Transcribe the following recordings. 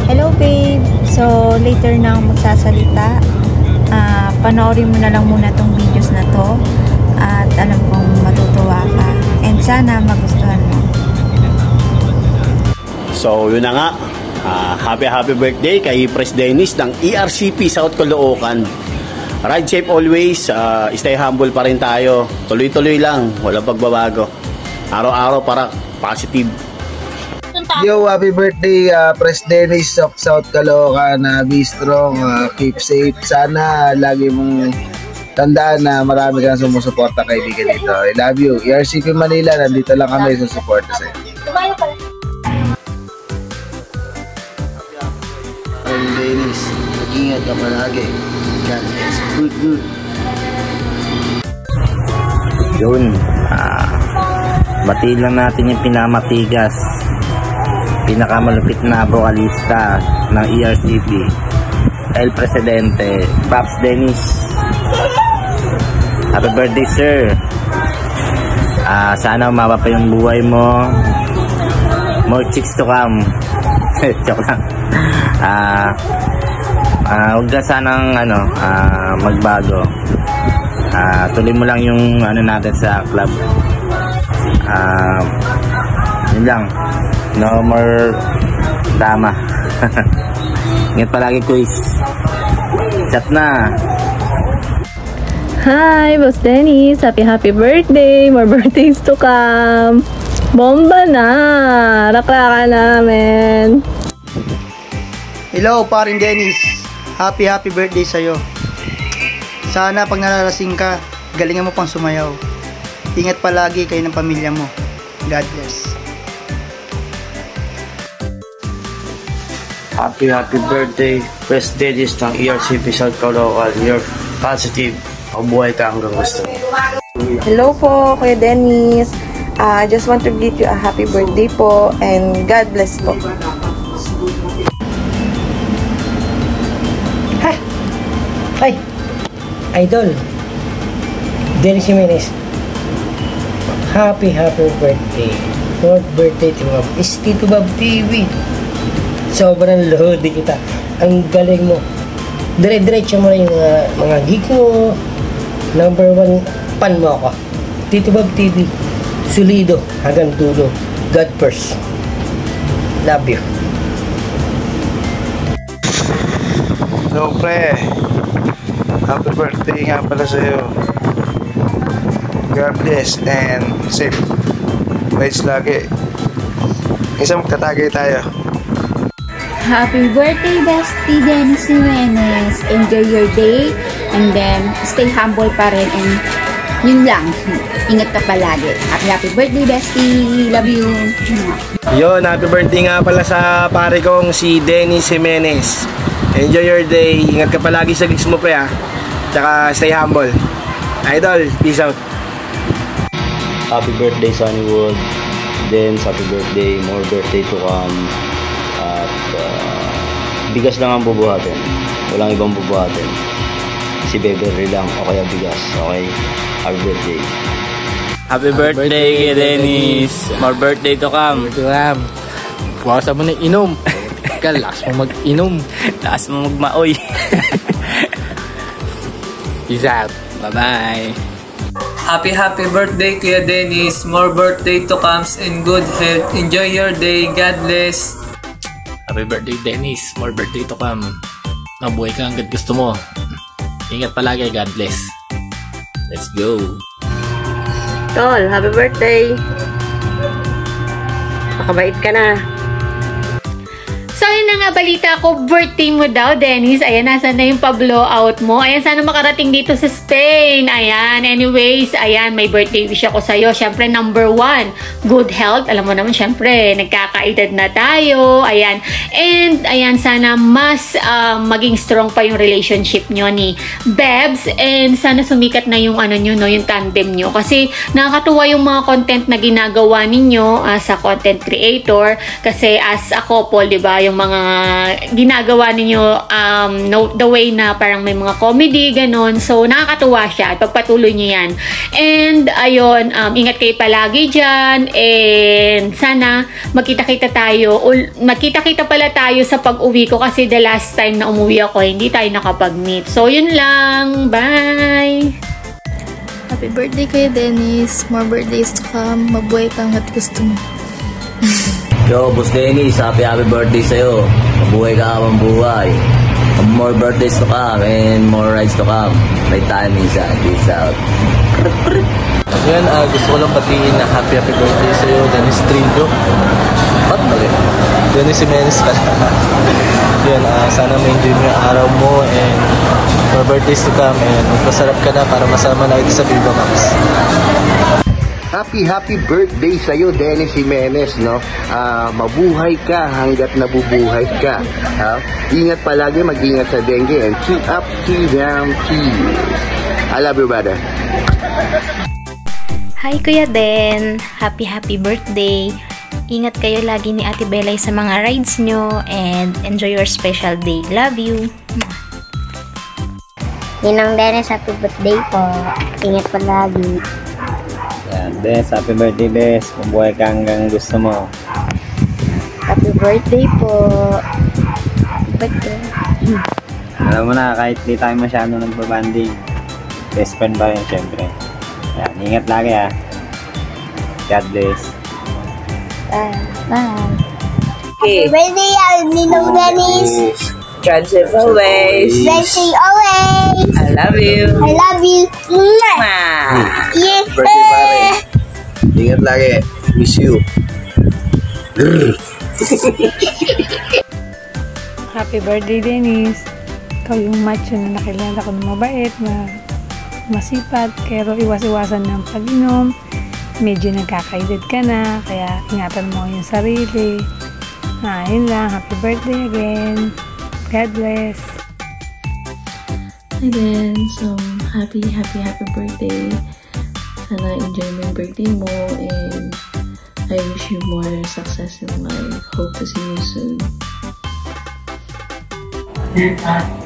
Hello babe! So later na ako magsasalita. Panoorin mo na lang muna tong videos na to at alam kong matutuwa ka and sana magustuhan mo. So yun na nga, happy birthday kay Pres Dennis ng ERCP South Caloocan. Ride safe always, stay humble pa rin tayo, tuloy-tuloy lang, walang pagbabago, araw-araw para positive. Yo, happy birthday Pres Dennis of South Caloocan. Be strong, keep safe. Sana lagi mong tandaan na marami kang sumusuporta kaibigan dito. I love you. ERCP Manila, nandito lang kami sa support sa iyo. Dennis, mag-ingat ka palagi. God is good. Yun, batiin lang natin yung pinamatigas, pinakamalupit na vocalista ng ERCP, El Presidente, Pops Dennis. Happy birthday, sir. Sana umaba pa yung buhay mo. More chicks to come. Joke lang. Huwag ka sanang magbago. Tuloy mo lang yung natin sa club. Yun lang. No more drama. Ingat palagi, quiz. Chat na. Hi, Boss Dennis. Happy birthday. More birthdays to come. Bomba na. Raklaka namin. Hello, paring Dennis. Happy birthday sa'yo. Sana pag nalalasing ka, galingan mo pang sumayaw. Ingat palagi kayo ng pamilya mo. God bless. Happy birthday, Pres Dennis ng ERCP South Caloocan. You're positive. Mabuhay ka hanggang gusto. Hello po, Kuya Dennis. I just want to greet you a happy birthday po and God bless po. Hi, Idol Dennis Jimenez. Happy birthday. Fourth birthday to Bob. Is Tito Bob TV. Sobrang loading kita. Ang galing mo. Dire-diretso mo na yung mga gig mo. Number 1 fan mo ako. Tito Bob TV. Solido hanggang dulo. God first. Love you. So pre, happy birthday nga pala sa'yo. God bless and safe. Waits lagi. Isa magtatagay tayo. Happy birthday, Bestie Dennis Jimenez. Enjoy your day and then stay humble pa rin and yun lang. Ingat ka palagi. Happy birthday, Bestie. Love you. Yun, happy birthday nga pala sa pare kong si Dennis Jimenez. Enjoy your day. Ingat ka palagi sa gigs mo pa. Tsaka stay humble. Idol, peace out. Happy birthday, Sunnywood. Then, happy birthday. More birthday to come. At bigas lang ang bubuhatin. Walang ibang bubuhatin. Si Beverly lang o kaya bigas. Okay? Happy birthday. Happy birthday, Dennis. More birthday to come. Buwasan mo na inom. Lakas mo mag-inom. Lakas mo magmaoy. Peace out. Bye-bye. Happy birthday, Kuya Dennis. More birthday to comes in good health. Enjoy your day. God bless. Happy birthday, Dennis. More birthday to come. Mabuhay ka hanggang gusto mo. Ingat palagi. God bless. Let's go. Tol, happy birthday. Makabait ka na. So, yun na nga balita ko, birthday mo daw, Dennis. Ayan, nasa na yung pa-blowout mo. Ayan, sana makarating dito sa Spain. Ayan, anyways, ayan, may birthday wish ako sa'yo. Siyempre, number 1, good health. Alam mo naman, siyempre, nagkakaedad na tayo. Ayan, and ayan, sana mas maging strong pa yung relationship nyo ni Bebs. And sana sumikat na yung ano nyo, no, yung tandem nyo. Kasi nakakatuwa yung mga content na ginagawa ninyo as a content creator. Kasi as a couple, diba, yung mga ginagawa ninyo the way na parang may mga comedy, ganon. So, nakakatuwa siya. Pagpatuloy nyo yan. And, ayun, ingat kayo palagi dyan. And, sana magkita-kita pala tayo sa pag-uwi ko kasi the last time na umuwi ako, hindi tayo nakapag-meet. So, yun lang. Bye! Happy birthday kayo, Dennis. More birthdays to come. Mabuhay kang at gusto mo. Yo, Boss Dennis, happy birthday sa'yo. Mabuhay ka habang buhay. More birthdays to come and more rides to come. May time minsan. Peace out. Yan, gusto ko lang batiin na happy birthday sa'yo, Dennis Trillo. Ba't mali? Dennis Jimenez ka. Yan, sana ma-enjoy mo yung araw mo and more birthdays to come and magpasarap ka na para masama na ito sa Viva Max. Happy birthday sa'yo, Dennis Jimenez, no? Mabuhay ka hanggat nabubuhay ka. Ingat palagi, mag-ingat sa dengue, and keep up, keep down, cheers. I love you, brother. Hi, Kuya Den. Happy birthday. Ingat kayo lagi ni Ate Belay sa mga rides nyo and enjoy your special day. Love you. Ninang Dennis, happy birthday po. Ingat palagi. Bes, happy birthday, Bes. Mabuhay ka hanggang gusto mo. Happy birthday po. Birthday. Alam mo na, kahit di tayo masyado nagbabanding, best friend pa rin, syempre. Yan, ingat lagi ha. God bless. Bye. Happy birthday, Ninong Dennis. God bless always. Blessing always. I love you. I love you. Yeah. Birthday pare. Ingat lagi. Miss you. Happy birthday, Dennis. Ikaw yung macho na nakilala ko na mabait, masipag, pero iwas-iwasan ng pag-inom. Medyo nagkakaedad ka na, kaya ingatan mo yung sarili. Yun lang. Happy birthday again. God bless. Hi Ben, so happy birthday. Sana enjoy mo yung birthday mo and I wish you more success in life. Hope to see you soon.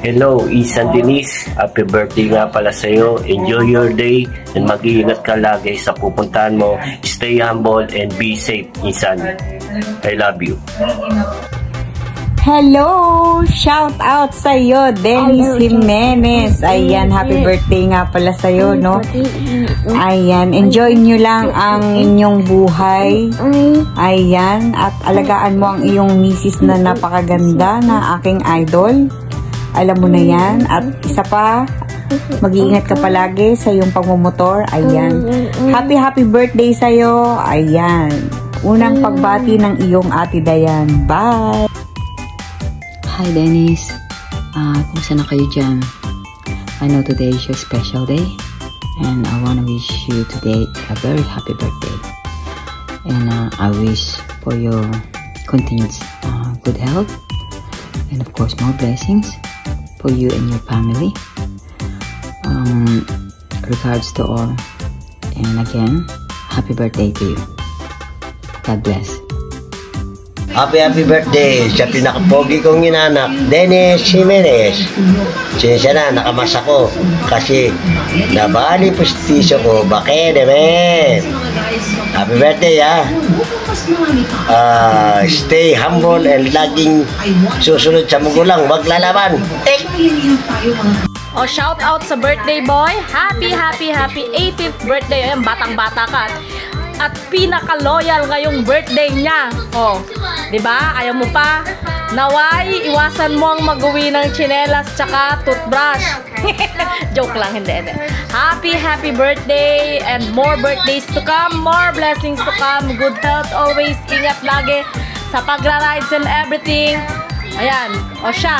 Hello, Isan Denise. Happy birthday nga pala sa'yo. Enjoy your day and mag-iingat ka lagi sa pupuntahan mo. Stay humble and be safe, Isan. I love you. Hello! Shout out sa'yo, Dennis Jimenez. Ayan, happy birthday nga pala sa'yo, no? Ayan, enjoy nyo lang ang inyong buhay. Ayan, at alagaan mo ang iyong misis na napakaganda na aking idol. Alam mo na yan. At isa pa, mag-iingat ka palagi sa iyong pagmumotor. Ayan. Happy birthday sa'yo. Ayan. Unang pagbati ng iyong Ate Dayan. Bye! Hi Dennis, kumusta na kayo dyan? I know today is your special day and I want to wish you today a very happy birthday and I wish for your continued good health and of course more blessings for you and your family. Regards to all and again, happy birthday to you. God bless. Happy birthday sa pinakapogi kong inanak, Dennis Jimenez. Sinsya na, nakamas ako kasi nabali postisyo ko. Bakit, men? Happy birthday, ha? Stay humble and laging susunod sa magulang, wag lalaban. Oh, shout out sa birthday boy. Happy 18th birthday. Ayun, batang-bata ka. At pinaka-loyal ngayong birthday niya. Oh, 'di ba? Ayaw mo pa. Naway, iwasan mo ang mag-uwi ng tsinelas tsaka toothbrush. Joke lang, hindi. Happy birthday and more birthdays to come, more blessings to come, good health always, ingat lagi sa pagra-rides and everything. Ayan, o siya.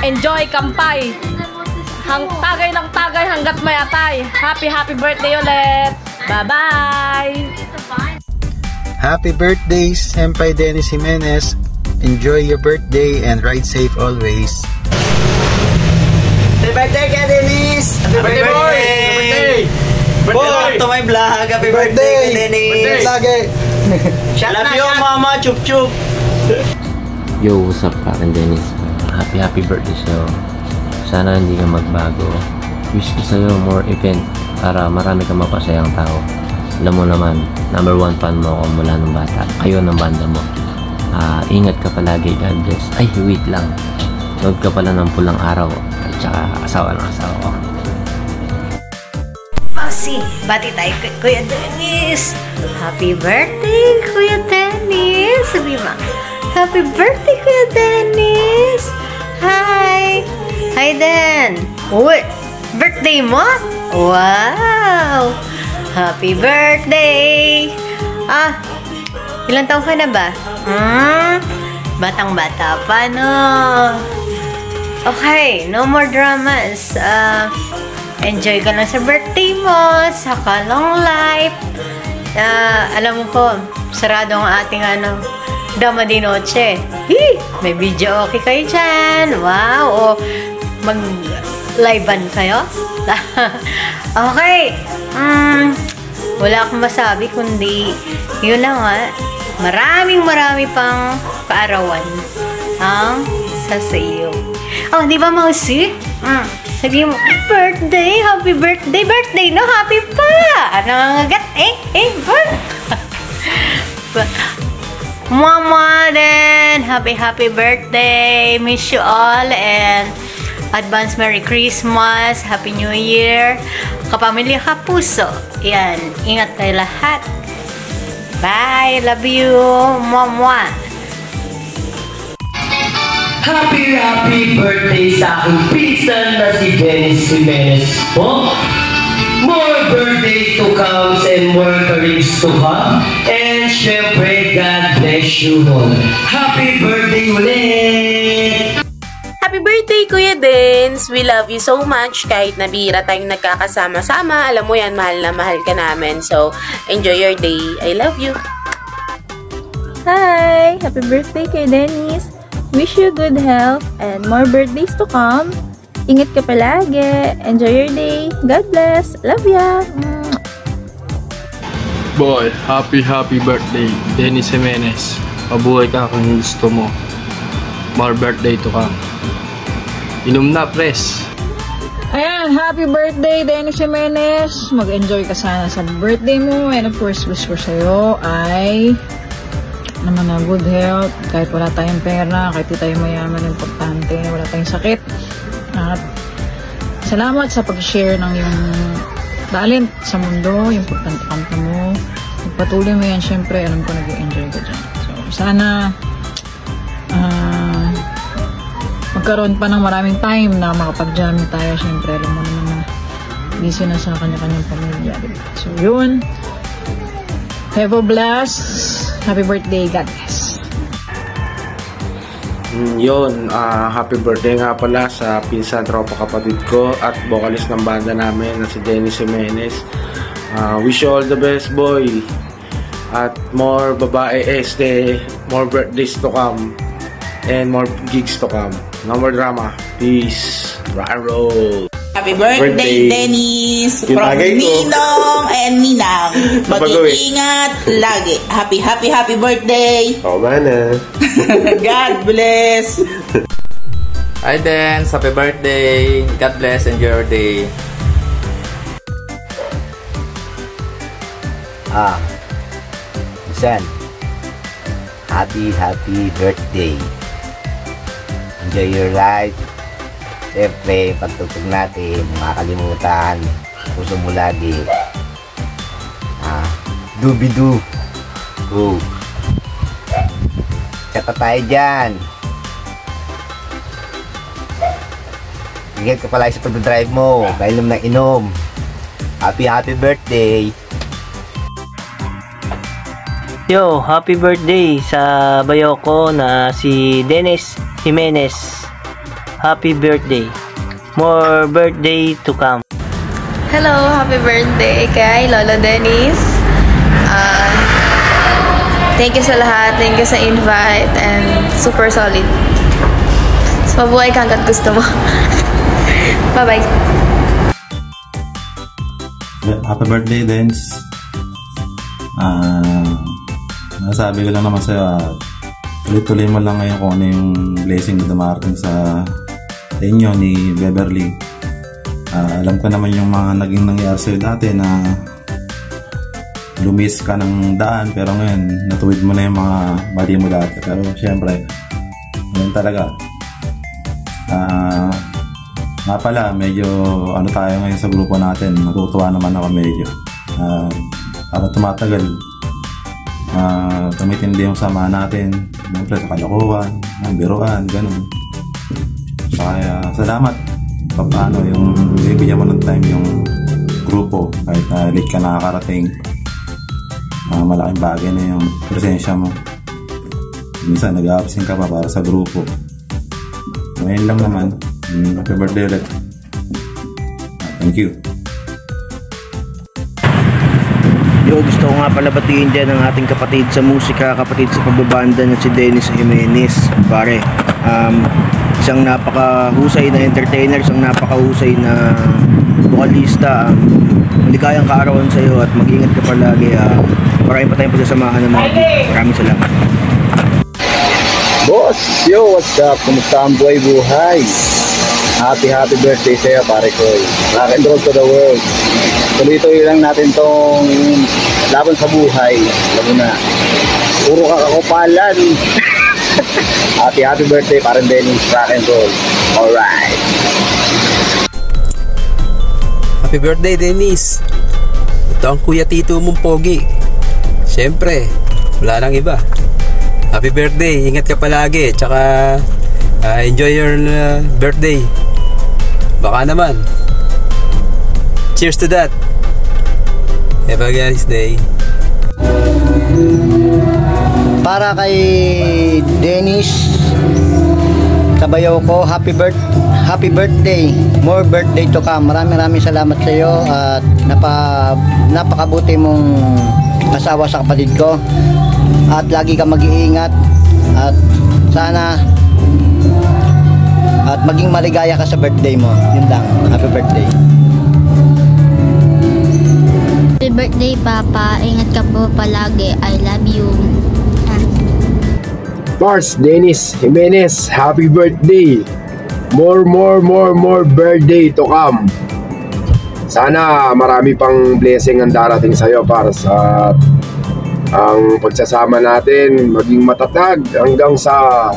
Enjoy kampay. Tagay ng tagay hanggat may atay. Happy birthday ulit. Bye-bye! Happy birthday, Senpai Dennis Jimenez. Enjoy your birthday and ride safe always. Happy birthday ka, Dennis! Happy birthday! Welcome to my vlog. Happy birthday, Dennis! Lagi! Love you, mama. Chup-chup! Yo, what's up, Karen Dennis? Happy birthday sa'yo. Sana hindi ka magbago. Wish ko sa'yo more event para marami kang mapasayang tao. Alam mo naman, #1 fan mo ako mula nung bata. Kayo ng banda mo. Ingat ka palagi, God bless. Ay, wait lang. Huwag ka pala ng pulang araw at saka asawa ng asawa ko. Mausi, bati tayo kay Kuya Dennis. Happy birthday, Kuya Dennis. Sabi mo, happy birthday, Kuya Dennis. Hi. Hi, Den. Uy, birthday mo? Wow. Happy birthday. Ilang taon ka na ba? Batang-bata pa, no? Okay, no more dramas. Enjoy ka lang sa birthday mo, saka long life. Alam mo ko, sarado ang ating Dama di Noche. May video okay kayo dyan. Wow, o mag-livean kayo? Okay. Wala akong masabi kundi yun lang Marami pang kaarawan ang sa iyo. Di ba, Mausi? Sabi mo, birthday, happy birthday, no? Happy pa! Nangangagat, Mama, then, happy birthday. Miss you all and advance Merry Christmas, Happy New Year. Kapamilya, kapuso. Yan, ingat kayo lahat. Bye, love you, Mama. Happy birthday sa aking pinsan na si Dennis Jimenez po. More birthday to come and more courage to come. And syempre, God bless you all. Happy birthday ulit! Happy birthday, Kuya Dens! We love you so much. Kahit nabihira tayong nagkakasama-sama, alam mo yan, mahal na mahal ka namin. So, enjoy your day. I love you. Hi! Happy birthday, Kuya Dennis! Wish you good health and more birthdays to come. Ingat ka palagi. Enjoy your day. God bless. Love ya. Boy, happy birthday, Dennis Jimenez. Mabuhay ka kung gusto mo. More birthday to come. Inom na, pres. Ayan, happy birthday, Dennis Jimenez. Mag-enjoy ka sana sa birthday mo. And of course, wish ko sa'yo ay naman na good health. Kahit wala tayong pera, kahit di tayo mayaman, importante. Wala tayong sakit. At salamat sa pag-share ng yung talent sa mundo, yung pagkanta mo. Patuloy mo yan, syempre, alam ko nag-enjoy ka dyan. So, sana magkaroon pa ng maraming time na makapag-jamming tayo. Syempre, alam mo naman na busy na sa kanya-kanyang pamilya. Diba? So, yun. Have a blast. Happy birthday, God bless. Yun, happy birthday nga pala sa pinsan tropa kapatid ko at vocalist ng banda namin na si Dennis Jimenez. Wish you all the best, boy. At more babae more birthdays to come and more gigs to come. No more drama. Peace. Rock and roll. Happy birthday, Dennis! Yung From tagay ko. Ninong and Ninang. Mag-iingat lagi. Happy birthday! Oo ba na? God bless! Hi, Dance! Happy birthday! God bless. Enjoy your day. Minsan, happy birthday. Enjoy your life. Siyempre, pagtutog natin, makakalimutan, puso mo lagi. Dubidu. Go. Tsaka tayo dyan. Ingat ka pala sa pag-drive mo, kainom ng inom. Happy birthday. Yo, happy birthday sa bayo ko na si Dennis Jimenez. Happy birthday. More birthday to come. Hello, happy birthday kay Lolo Dennis. Thank you sa lahat. Thank you sa invite and super solid. So, mabuhay ka hanggat gusto mo. Bye-bye. Happy birthday, Dance. Nasabi ko lang naman sa'yo, tuloy-tuloy mo lang ngayon kung ano yung blessing na dumarating sa inyo ni Beverly. Alam ko naman yung mga naging nangyari sa'yo dati na lumis ka ng daan, pero ngayon natuwid mo na yung mga mali mo dati. Pero syempre, ganun talaga. Nga pala, medyo ano tayo ngayon sa grupo natin, natutuwa naman ako medyo. Para tumatagal, tumitindi yung sama natin, syempre sa kalokohan, biruan, ganun. Kaya salamat paano yung bibigyan mo ng time yung grupo kahit late ka nakakarating. Malaking bagay na yung presensya mo. Minsan nag-absent ka pa para sa grupo. Ngayon lang naman. Happy birthday ulit. Thank you. Yo, gusto ko nga pala batiin dyan ang ating kapatid sa musika, kapatid sa pagbabanda na si Dennis Jimenez. Pare, isang napakahusay na entertainer, isang napakahusay na vokalista. Maligayang kaarawan sa iyo at mag-ingat ka palagi. Marami pa tayong pagsasamahan ng mga. Maraming salamat. Boss, yo, what's up? Kumusta ang buhay? Happy birthday sa'yo, pare ko. Rock and roll to the world. Tuloy-tuloy lang natin tong laban sa buhay. Alam mo na, puro kakakupalan. Happy birthday, parang Dennis. Rock and roll. Alright. Happy birthday, Dennis. Ito ang Kuya Tito mong pogi. Siyempre, wala nang iba. Happy birthday, ingat ka palagi. Tsaka, enjoy your birthday. Baka naman. Cheers to that. Have a nice day. Para kay Dennis Kabayaw ko, happy birthday. More birthday to come. Maraming salamat sa iyo at napakabuti mong asawa sa kapatid ko. At lagi ka mag-iingat at sana at maging maligaya ka sa birthday mo. Yun lang. Happy birthday. Happy birthday, Papa. Ingat ka po palagi. I love you. Mars Dennis Jimenez, happy birthday. More birthday to come. Sana marami pang blessing ang darating sa'yo para sa ang pagsasama natin maging matatag hanggang sa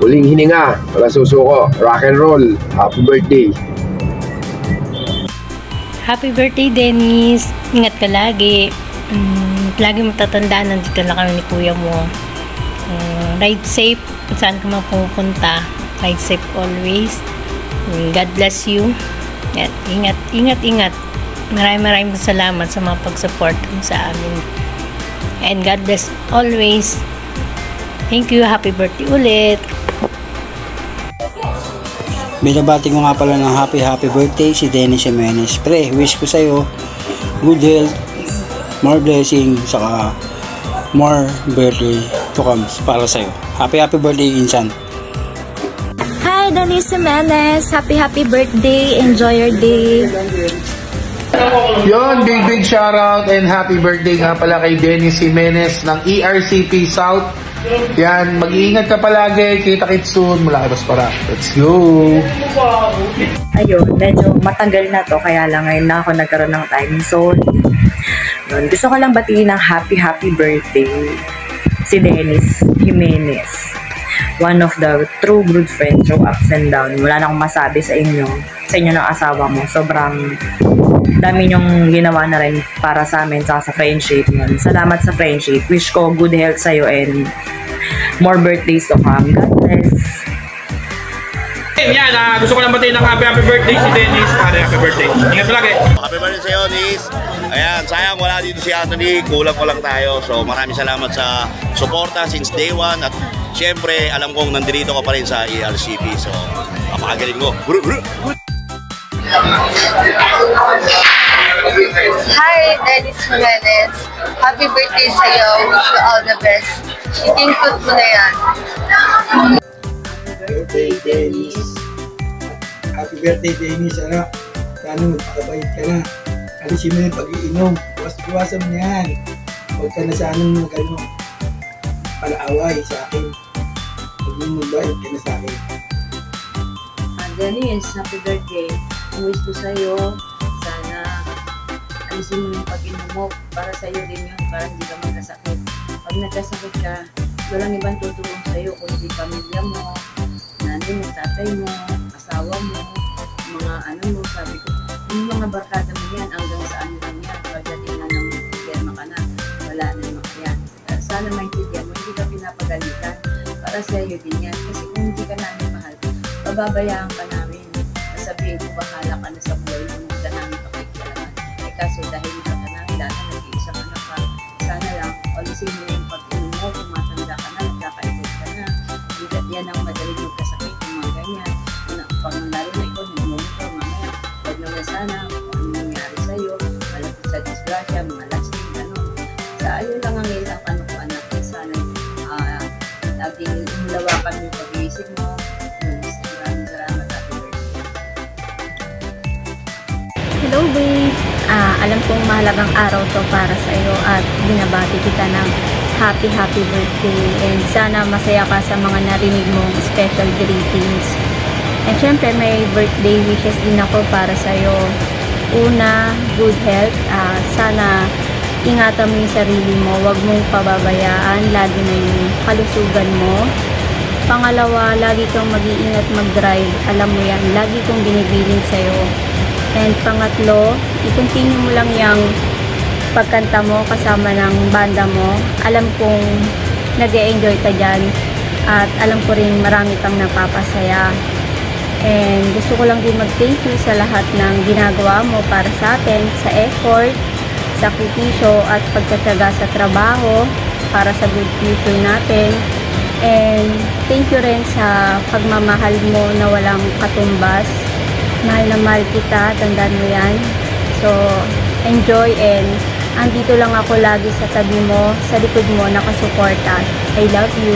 huling hininga. Wala susuko. Rock and roll. Happy birthday. Happy birthday, Dennis. Ingat ka lagi. Lagi mo tatandaan, nandito lang kami ni kuya mo. Ride safe. Saan ka man pupunta. Ride safe always. God bless you. At ingat. Maraming salamat sa mga pag-support mo sa amin. And God bless always. Thank you. Happy birthday ulit. Binabati ko nga pala ng happy birthday si Dennis Jimenez. Pre, wish ko sa'yo good health, more blessing, saka more birthday to come para sa'yo. Happy birthday, Insan. Hi, Dennis Jimenez. Happy birthday. Enjoy your day. Yon, big shoutout and happy birthday nga pala kay Dennis Jimenez ng ERCP South. Yan, mag-iingat ka palagi. Kita-kits soon mula kay Baspara. Let's go! Ayun, medyo matagal na to, kaya lang ngayon na ako nagkaroon ng time. So, yun, gusto ko lang batiin ng happy birthday si Dennis Jimenez. One of the true good friends through ups and downs. Wala na akong masabi sa inyo ng asawa mo. Sobrang dami niyong ginawa na rin para sa amin sa friendship nun. Salamat sa friendship. Wish ko good health sa'yo and more birthdays to come. God bless. Yan, gusto ko lang batiin ng happy birthday si Dennis. Happy birthday. Ingat palagi. Happy birthday sa'yo, Nis. Ayan, sayang wala dito si Anthony. Kulang ko lang tayo. So maraming salamat sa suporta since day one. At syempre, alam kong nandito ka pa rin sa ERCP. So, papagaling mo. Hi, Dennis Jimenez. Happy birthday sa'yo. Wish you all the best. Eating food mo na yan. Birthday, Dennis. Happy birthday, Dennis. Sana magpakabait ka na. Alisin mo yung pag-iinom. Iwasan mo yan. Huwag ka na sanang palaaway sa akin. Huwag mong magbayad ka na sa akin. Dennis, happy birthday. Ang wish ko sa'yo, sana alisin mo yung pag-inom mo. Para sa'yo din yun, para hindi ka magkasakit. Pag nagkasakit ka, walang ibang tutulong sa'yo, kundi pamilya mo, nanay mo, tatay mo, asawa mo, mga ano mo, sabi ko, yung mga barkada mo yan, hanggang saan lang yan, pagdating na ng firma ka na, wala na yung mga yan. Sana maintindihan mo, hindi ka pinapagalitan, para sa'yo din yan, kasi kung hindi ka namin mahal, pababayaan ka namin, sasabihin ko, bahala ka na sa buhay mo, hindi ka namin pakikialaman. Eh kaso dahil ka namin, dahil nag-iisang anak ka, sana lang, alisin mo yung pag-inom mo, tumatanda ka na, nagkakaibot ka na, yan ang madaling magkasakit, yung mga ganyan. Pag lalo na ikaw, nag-monitor, mamaya, huwag naman sana, kung nangyari sa'yo, malapit sa disgrasya, mga lasting, gano'n. Sa ayun lang ang ilang ano ko, anak, sana, laging umulawakan yung pag-iisip mo. Maraming salamat, happy birthday. Hello babe! Alam kong mahalagang araw to para sa iyo at binabati kita ng happy birthday and sana masaya ka sa mga narinig mong special greetings. And syempre may birthday wishes din ako para sa iyo. Una, good health. Sana ingatan mo yung sarili mo, huwag mong pababayaan lagi na yung kalusugan mo. Pangalawa, lagi kang mag-iingat mag-drive. Alam mo yan, lagi kong binibiling sa'yo. And pangatlo, i-continue mo lang yung pagkanta mo kasama ng banda mo. Alam kong nag-e-enjoy ka dyan. At alam ko rin marami kang napapasaya. And gusto ko lang din mag-thank you sa lahat ng ginagawa mo para sa atin, sa effort, sakripisyo at pagtataga sa trabaho para sa good future natin. And thank you rin sa pagmamahal mo na walang katumbas. Mahal na mahal kita, tandaan mo yan. So, enjoy and andito lang ako lagi sa tabi mo, sa likod mo, nakasuporta. I love you.